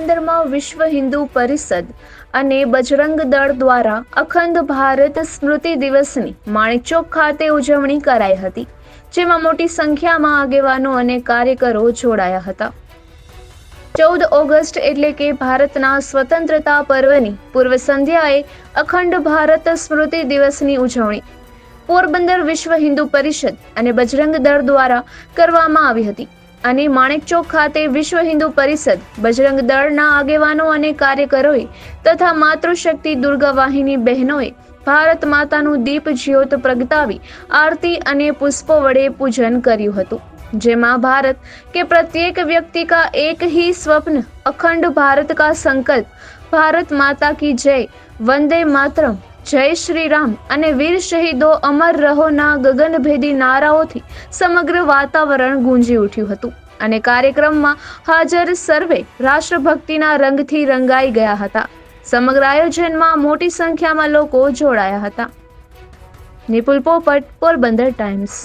પોરબંદરમાં વિશ્વ હિન્દુ પરિષદ અને બજરંગ દળ દ્વારા અખંડ ભારત સ્મૃતિ દિવસની માણેકચોક ખાતે ઉજવણી કરાઈ હતી, જેમાં મોટી સંખ્યામાં આગેવાનો અને કાર્યકરો જોડાયા હતા। 14 ઓગસ્ટ એટલે કે ભારતના સ્વતંત્રતા પર્વની પૂર્વ સંધ્યાએ અખંડ ભારત સ્મૃતિ દિવસની ઉજવણી પોરબંદર વિશ્વ હિન્દુ પરિષદ અને બજરંગ દળ દ્વારા કરવામાં આવી હતી અને માણેકચોક ખાતે વિશ્વ હિન્દુ પરિષદ, બજરંગ દળના આગેવાનો અને કાર્યકરોએ તથા માતૃશક્તિ દુર્ગા વાહિની બહેનોએ ભારત માતાનું દીપ જ્યોત પ્રગટાવી આરતી અને પુષ્પો વડે પૂજન કર્યું હતું, જેમાં भारत के प्रत्येक व्यक्ति का एक ही स्वप्न अखंड भारत का संकल्प, भारत माता की जय, वंदे मातरम, जय श्री राम અને વીર શહીદો અમર રહો ના ગગનભેદી નારાઓથી સમગ્ર વાતાવરણ ગુંજી ઉઠ્યું હતું અને કાર્યક્રમમાં હાજર સર્વે રાષ્ટ્રભક્તિના રંગથી રંગાઈ ગયા હતા। સમગ્ર આયોજનમાં મોટી સંખ્યામાં લોકો જોડાયા હતા। નિપુલ પોપટ, પોરબંદર ટાઈમ્સ।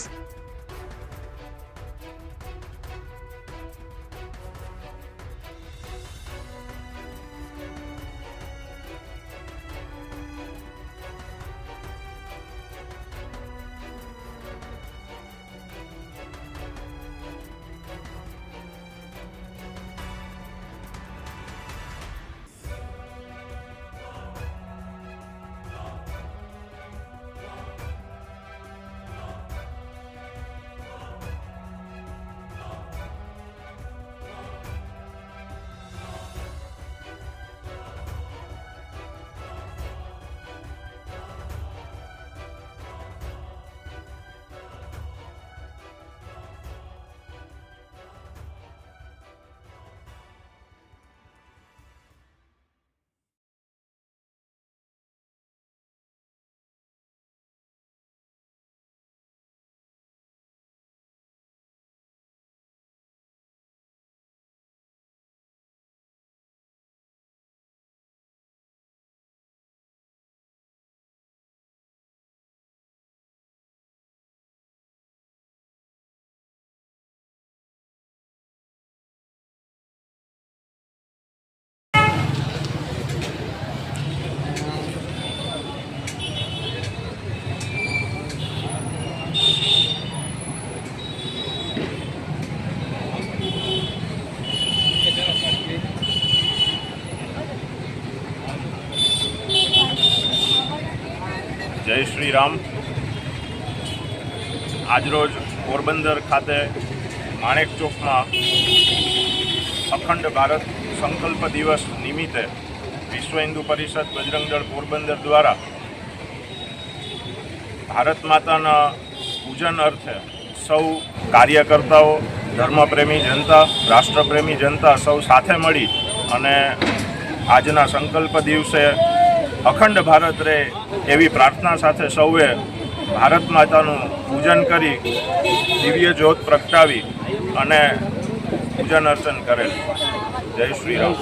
जय श्री राम। આજરોજ પોરબંદર ખાતે માણેકચોકમાં અખંડ ભારત સંકલ્પ દિવસ નિમિત્તે વિશ્વ હિન્દુ પરિષદ, બજરંગ દળ પોરબંદર દ્વારા ભારત માતાના પૂજન અર્થે સૌ કાર્યકર્તાઓ, ધર્મપ્રેમી જનતા, રાષ્ટ્રપ્રેમી જનતા સૌ સાથે મળી અને આજના સંકલ્પ દિવસે અખંડ ભારત રહે એવી પ્રાર્થના સાથે સૌએ ભારત માતાનું પૂજન કરી દિવ્ય જ્યોત પ્રગટાવી અને પૂજન અર્ચન કરેલ। જય શ્રી રામ।